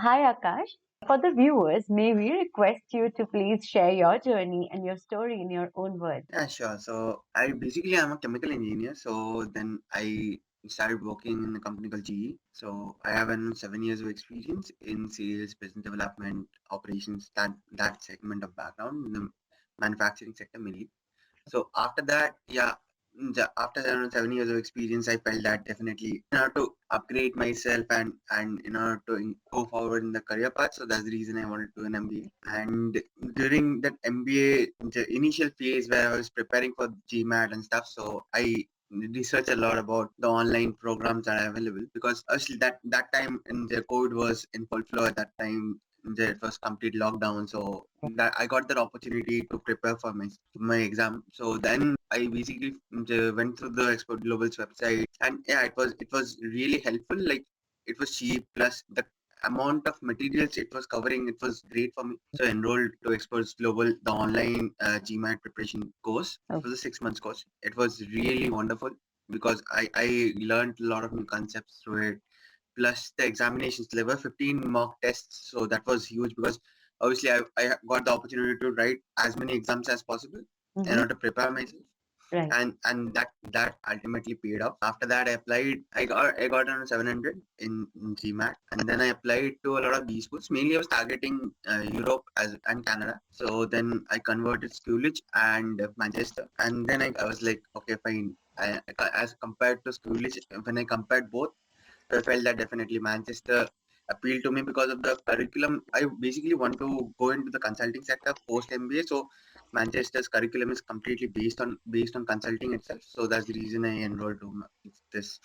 Hi Akash. For the viewers, may we request you to please share your journey and your story in your own words? Yeah, sure. So I basically am a chemical engineer. So then I started working in a company called GE. So I have 7 years of experience in sales, business development, operations, that segment of background in the manufacturing sector mainly. So after that, yeah, after around 7 years of experience, I felt that definitely in order to upgrade myself and in order to go forward in the career path. So that's the reason I wanted to do an MBA. And during that MBA, the initial phase where I was preparing for GMAT and stuff, so I research a lot about the online programs that are available because actually that time in the COVID was in full flow at that time. It was complete lockdown, so that I got that opportunity to prepare for my exam. So then I basically went through the Export Global's website, and yeah, it was really helpful. Like it was cheap, plus the amount of materials it was covering, it was great for me. So I enrolled to Exports Global, the online GMAT preparation course. It Oh, was a 6 months course. It was really wonderful because I learned a lot of new concepts through it, plus the examinations. There were 15 mock tests, so that was huge because obviously I got the opportunity to write as many exams as possible in mm-hmm. order to prepare myself, Right. and that ultimately paid off. After that, I got around 700 in GMAT, and then I applied to a lot of B schools. Mainly, I was targeting Europe and Canada. So then I converted Schulich and Manchester, and then I was like, okay, fine. As compared to Schulich, when I compared both, I felt that definitely Manchester appealed to me because of the curriculum. I basically want to go into the consulting sector post MBA. So Manchester's curriculum is completely based on consulting itself. So that's the reason I enrolled to this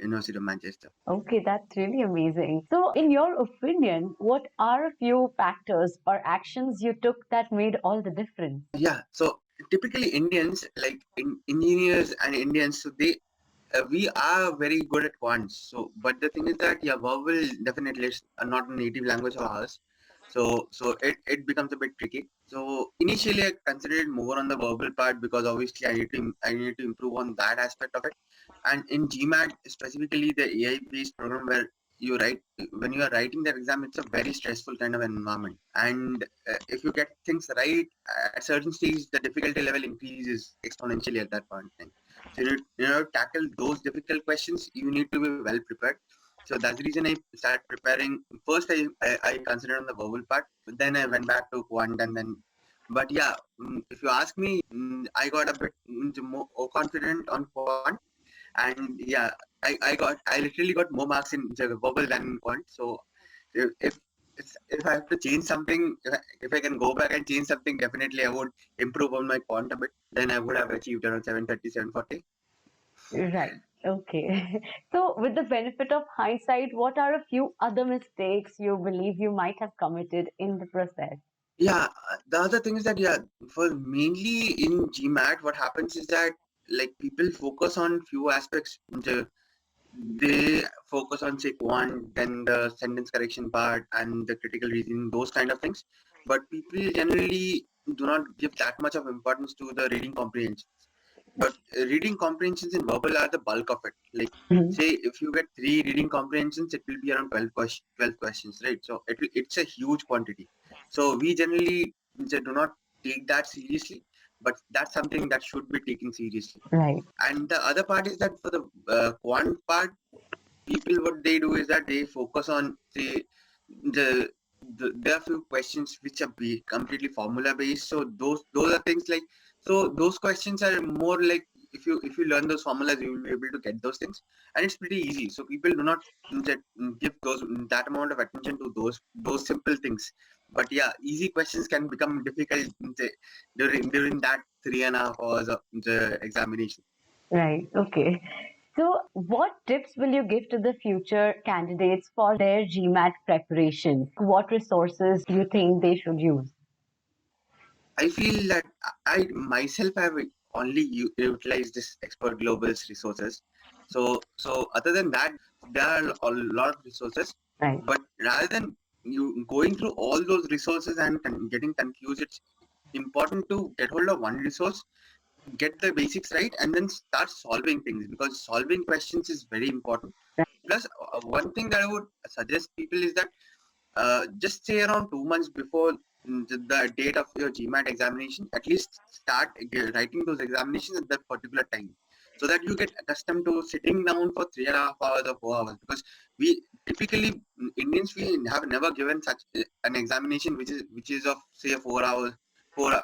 University of Manchester. Okay, that's really amazing. So, in your opinion, what are a few factors or actions you took that made all the difference? Yeah. So typically Indians, like engineers and Indians, so we are very good at quants. So, but the thing is that yeah, verbal definitely is not a native language of ours. So it becomes a bit tricky. So initially, I considered more on the verbal part because obviously I need to improve on that aspect of it. And in GMAT specifically, the AI based program where you write when you are writing that exam, it's a very stressful kind of environment. And if you get things right at certain stage, the difficulty level increases exponentially at that point in time. So tackle those difficult questions, you need to be well prepared. So that's the reason I started preparing. First, I considered on the verbal part, but then I went back to quant, and then. But yeah, if you ask me, I got a bit more confident on quant, and yeah, I literally got more marks in the verbal than in quant. So if if I have to change something, if I can go back and change something, definitely I would improve on my quant a bit. Then I would have achieved around 730, 740. Right. Okay. So, with the benefit of hindsight, what are a few other mistakes you believe you might have committed in the process? Yeah, the other thing is that yeah, for mainly in GMAT, what happens is that like people focus on few aspects. They focus on say quant, then the sentence correction part and the critical reasoning, those kind of things. But people generally do not give that much of importance to the reading comprehensions. But reading comprehensions in verbal are the bulk of it. Like Mhm. say if you get 3 reading comprehensions, it will be around 12 questions, right? So it's a huge quantity. So we generally do not take that seriously, but that's something that should be taken seriously. Right. And the other part is that for the quant part, people what they do is that they focus on say the, there are few questions which are completely formula based. So those are things like, so those questions are more like if you learn those formulas, you will be able to get those things, and it's pretty easy. So people do not give that amount of attention to those simple things. But yeah, easy questions can become difficult during that 3.5 hours of the examination. Right. Okay. So, what tips will you give to the future candidates for their GMAT preparation? What resources do you think they should use? I feel that I myself have only utilized this Expert Global's resources. So other than that, there are a lot of resources. Right. But rather than you going through all those resources and getting confused, it's important to get hold of one resource, get the basics right, and then start solving things because solving questions is very important. Right. Plus, one thing that I would suggest people is that just say around 2 months before the date of your GMAT examination, at least start writing those examinations at that particular time, so that you get accustomed to sitting down for 3.5 hours or 4 hours. Because we typically, Indians, we have never given such an examination which is of say 4 hours, 3.5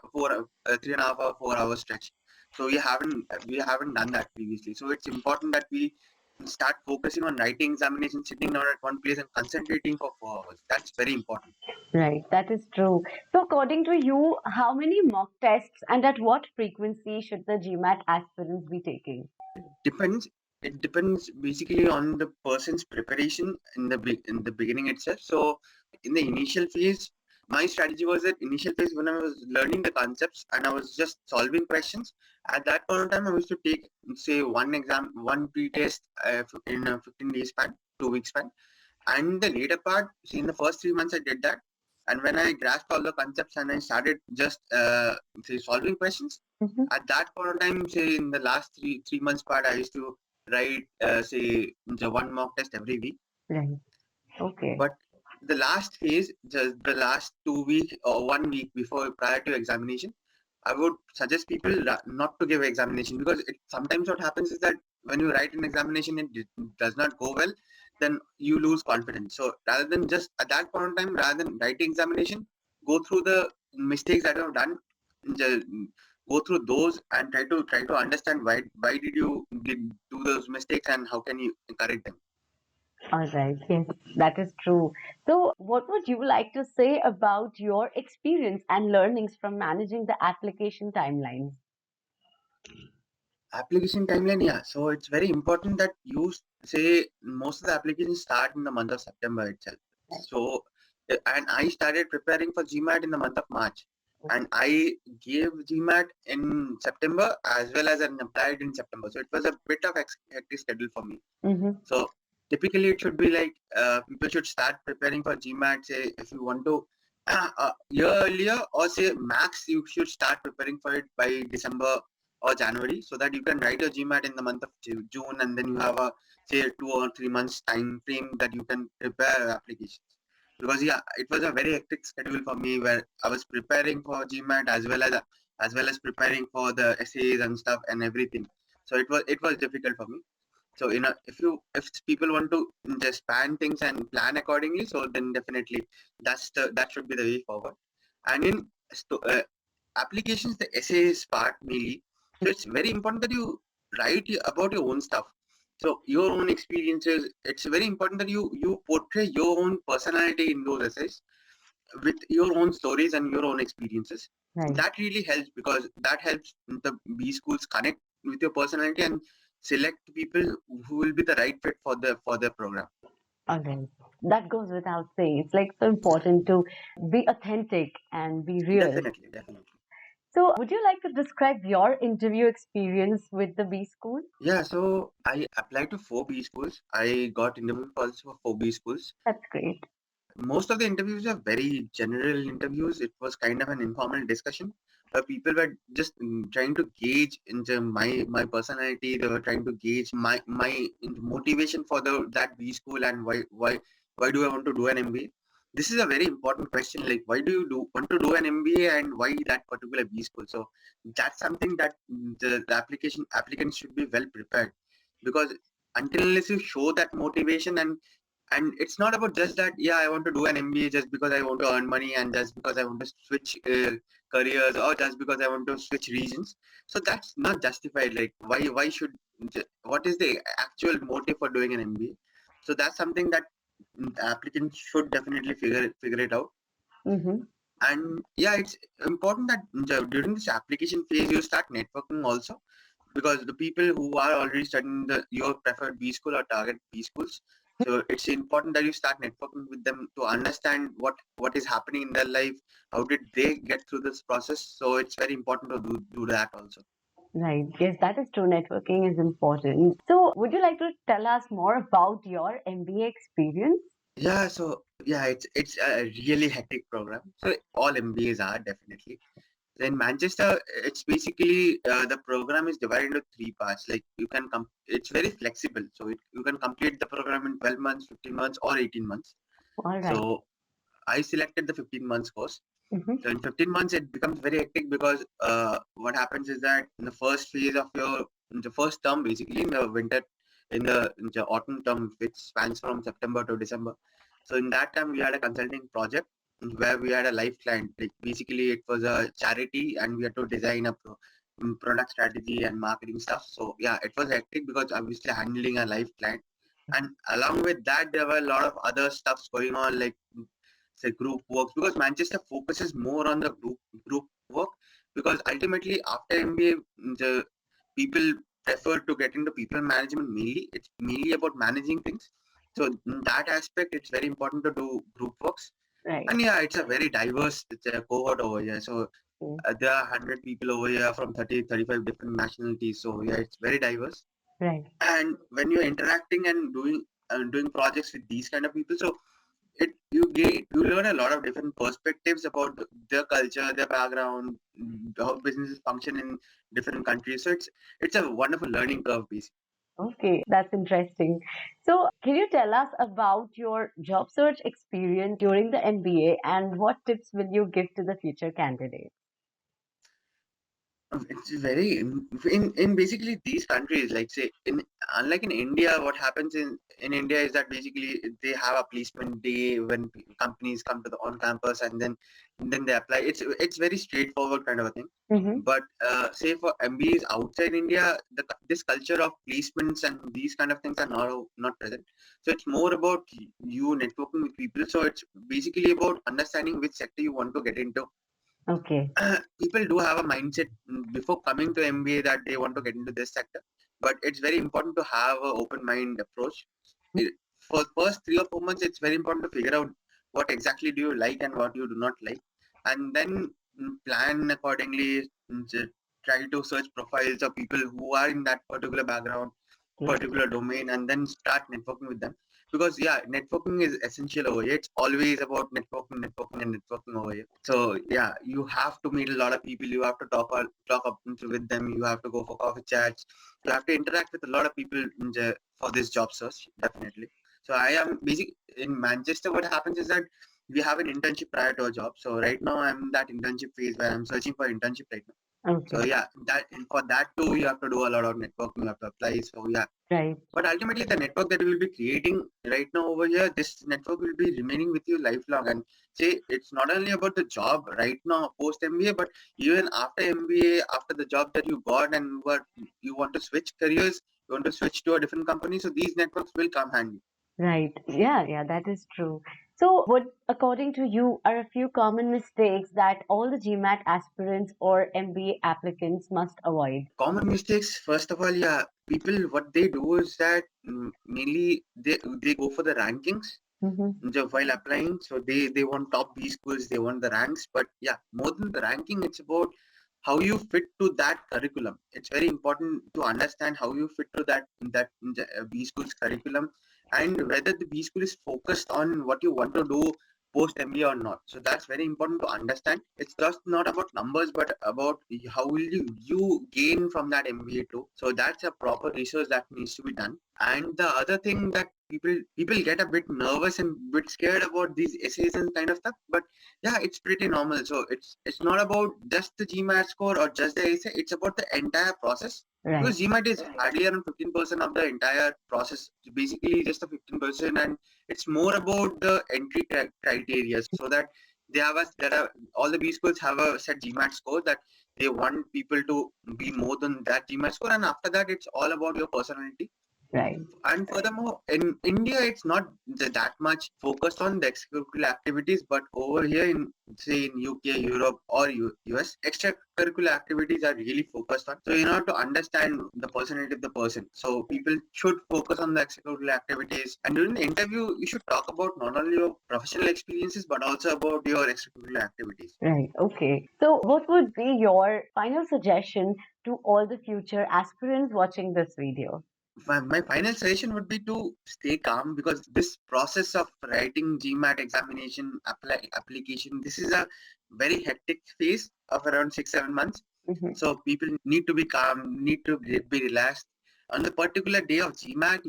hour, 4 hour stretch. So we haven't done that previously. So it's important that we start focusing on writing examination, sitting down at one place and concentrating for 4 hours. That's very important. Right, that is true. So, according to you, how many mock tests and at what frequency should the GMAT aspirants be taking? Depends. It depends basically on the person's preparation in the beginning itself. So in the initial phase, my strategy was that initial phase when I was learning the concepts and I was just solving questions. At that point of time, I used to take say one exam, one pre-test in a 15 days span, 2 weeks span. And the later part, see, in the first 3 months, I did that. And when I grasped all the concepts and I started just say solving questions, Mhm. at that point of time, say in the last three months part, I used to write say the one mock test every week. Right. Okay. But the last phase, just the last 2 week or 1 week before prior to examination, I would suggest people not to give examination, because sometimes what happens is that when you write an examination and it does not go well, then you lose confidence. So rather than just at that point in time, rather than writing examination, go through the mistakes that you have done, just go through those and try to understand why did do those mistakes and how can you correct them. All right. Yes, that is true. So, what would you like to say about your experience and learnings from managing the application timelines? Application timeline, yeah. So it's very important that you say most of the applications start in the month of September itself. So, and I started preparing for GMAT in the month of March, and I gave GMAT in September as well as an applied in September. So it was a bit of hectic schedule for me. Mm-hmm. So typically it should be like people should start preparing for GMAT. Say if you want to a year earlier, or say max you should start preparing for it by December or January, so that you can write your GMAT in the month of June, and then you have a say 2 or 3 months time frame that you can prepare applications. Because yeah, it was a very hectic schedule for me where I was preparing for GMAT as well as preparing for the essays and stuff and everything. So it was difficult for me. So if people want to just plan things and plan accordingly, so then definitely that should be the way forward. And in applications, the essays part mainly. So it's very important that you write about your own stuff. So your own experiences. It's very important that you portray your own personality in those essays with your own stories and your own experiences. Right. That really helps, because that helps the B schools connect with your personality and select people who will be the right fit for the program. All right. That goes without saying. It's like so important to be authentic and be real. Definitely. So, would you like to describe your interview experience with the B school? Yeah, so I applied to 4 B schools. I got interview calls for 4 B schools. That's great. Most of the interviews are very general interviews. It was kind of an informal discussion where people were just trying to gauge into my personality. They were trying to gauge my motivation for that B school, and why do I want to do an MBA. This is a very important question. Like, why do you want to do an MBA, and why that particular B school? So that's something that the applicants should be well prepared, because until unless you show that motivation, and it's not about just that, yeah, I want to do an MBA just because I want to earn money, and just because I want to switch careers, or just because I want to switch regions. So that's not justified. Like, why should what is the actual motive for doing an MBA? So that's something that the applicant should definitely figure it out. Mm-hmm. And yeah, it's important that during this application phase you start networking also, because the people who are already studying your preferred B school or target B schools, so it's important that you start networking with them to understand what is happening in their life, how did they get through this process. So it's very important to do that also. Right. Yes, that is true. Networking is important. So, would you like to tell us more about your MBA experience? Yeah, so yeah, it's a really hectic program. So all MBAs are definitely. In Manchester, it's basically the program is divided into 3 parts. Like you can it's very flexible. So you can complete the program in 12 months, 15 months, or 18 months. All right. So I selected the 15 months course. Mm-hmm. So in 15 months, it becomes very hectic because what happens is that in the first phase of the first term, basically in the winter, in the autumn term, which spans from September to December. So in that time, we had a consulting project where we had a live client. Like basically, it was a charity, and we had to design a product strategy and marketing stuff. So yeah, it was hectic because obviously handling a live client, and along with that, there were a lot of other stuffs going on like say group works because Manchester focuses more on the group work because ultimately after MBA the people prefer to get into people management mainly. It's mainly about managing things. So in that aspect, it's very important to do group works. Right. And yeah, it's a very diverse it's a cohort over here. So there are 100 people over here from 30, 35 different nationalities. So yeah, it's very diverse. Right. And when you're interacting and doing projects with these kind of people, so you learn a lot of different perspectives about their culture, their background, how businesses function in different countries. So it's a wonderful learning curve, basically. Okay, that's interesting. So, can you tell us about your job search experience during the MBA and what tips will you give to the future candidates? It's very in basically these countries, like say in unlike in India, what happens in India is that basically they have a placement day when companies come to the on campus and then they apply. It's very straightforward kind of a thing. Mm-hmm. But say for MBAs outside India, this culture of placements and these kind of things are not present. So it's more about you networking with people. So it's basically about understanding which sector you want to get into. Okay. People do have a mindset before coming to MBA that they want to get into this sector, but it's very important to have an open mind approach. For first 3 or 4 months, it's very important to figure out what exactly do you like and what you do not like, and then plan accordingly. Try to search profiles of people who are in that particular background, Okay. particular domain, and then start networking with them. Because yeah, networking is essential over here. It's always about networking, and networking over here. So yeah, you have to meet a lot of people. You have to talk up with them. You have to go for coffee chats. You have to interact with a lot of people for this job search, definitely. So I am basic in Manchester. What happens is that we have an internship prior to a job. So right now I'm in that internship phase where I'm searching for internship right now. Okay. So yeah, that for that too you have to do a lot of networking. You have to apply. So yeah, Right. but ultimately, the network that we will be creating right now over here, this network will be remaining with you lifelong. And say it's not only about the job right now post MBA, but even after MBA, after the job that you got and you want to switch careers, you want to switch to a different company. So these networks will come handy. Right. Yeah, yeah, that is true. So, what, according to you, are a few common mistakes that all the GMAT aspirants or MBA applicants must avoid? Common mistakes, first of all, yeah, people what they do is that mainly they go for the rankings Mm-hmm. while applying. So they want top B schools, they want the ranks. But yeah, more than the ranking, it's about how you fit to that curriculum. It's very important to understand how you fit to that B school's curriculum and whether the B school is focused on what you want to do post MBA or not. So that's very important to understand. It's just not about numbers, but about how will you gain from that MBA too. So that's a proper research that needs to be done. And the other thing that people get a bit nervous and bit scared about these essays and kind of stuff, but yeah, it's pretty normal. So it's not about just the GMAT score or just the essay. It's about the entire process. Right. Because GMAT is hardly around 15% of the entire process. It's basically just a 15%, and it's more about the entry criteria. So that there are all the B schools have a set GMAT score that they want people to be more than that GMAT score, and after that, it's all about your personality. Right. And furthermore, in India, it's not that much focused on the extracurricular activities, but over here in say in UK, Europe, or US, extracurricular activities are really focused on. So in order to understand the personality of the person, so people should focus on the extracurricular activities. And during the interview, you should talk about not only your professional experiences but also about your extracurricular activities. Right. Okay. So, what would be your final suggestion to all the future aspirants watching this video? My final suggestion would be to stay calm because this process of writing GMAT examination application, this is a very hectic phase of around 6 7 months. Mm-hmm. So people need to be calm, need to be relaxed, on the particular day of GMAT,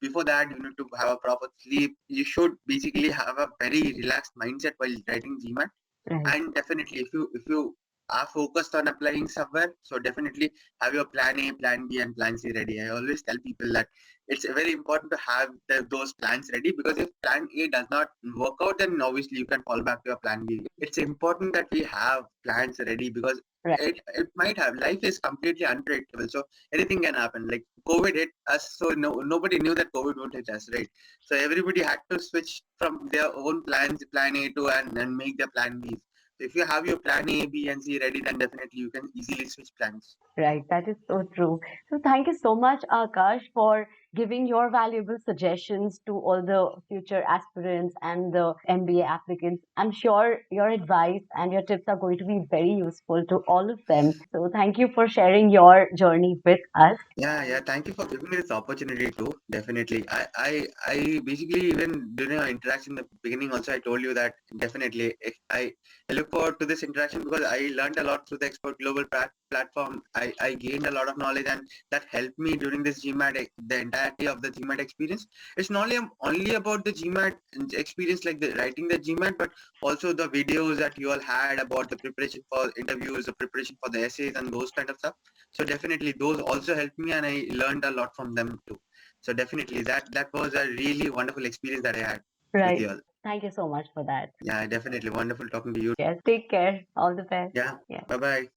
before that you need to have a proper sleep. You should basically have a very relaxed mindset while writing GMAT. Right. And definitely, if you are focused on applying somewhere, so definitely have your plan A, plan B, and plan C ready. I always tell people that it's very important to have those plans ready, because if plan A does not work out, then obviously you can fall back to your plan B. It's important that we have plans ready, because Right. it might have, life is completely unpredictable, so anything can happen. Like COVID hit us, so nobody knew that COVID would hit us, right? So everybody had to switch from their own plans, plan A to, and make their plan B. So if you have your plan A, B, and C ready, then definitely you can easily switch plans. Right, that is so true. So thank you so much, Akash, for giving your valuable suggestions to all the future aspirants and the MBA applicants. I'm sure your advice and your tips are going to be very useful to all of them. So thank you for sharing your journey with us. Yeah. Thank you for giving me this opportunity too. Definitely. I basically, even during our interaction in the beginning also, I told you that definitely I look forward to this interaction, because I learned a lot through the Expert Global platform. I gained a lot of knowledge, and that helped me during this GMAT, the entirety of the GMAT experience. It's not only about the GMAT experience, like the writing the GMAT, but also the videos that you all had about the preparation for interviews, the preparation for the essays, and those kind of stuff. So definitely those also helped me, and I learned a lot from them too. So definitely that was a really wonderful experience that I had with Right. you all. Thank you so much for that. Yeah, definitely wonderful talking to you. Yes, take care. All the best. Yeah, Yeah. bye bye.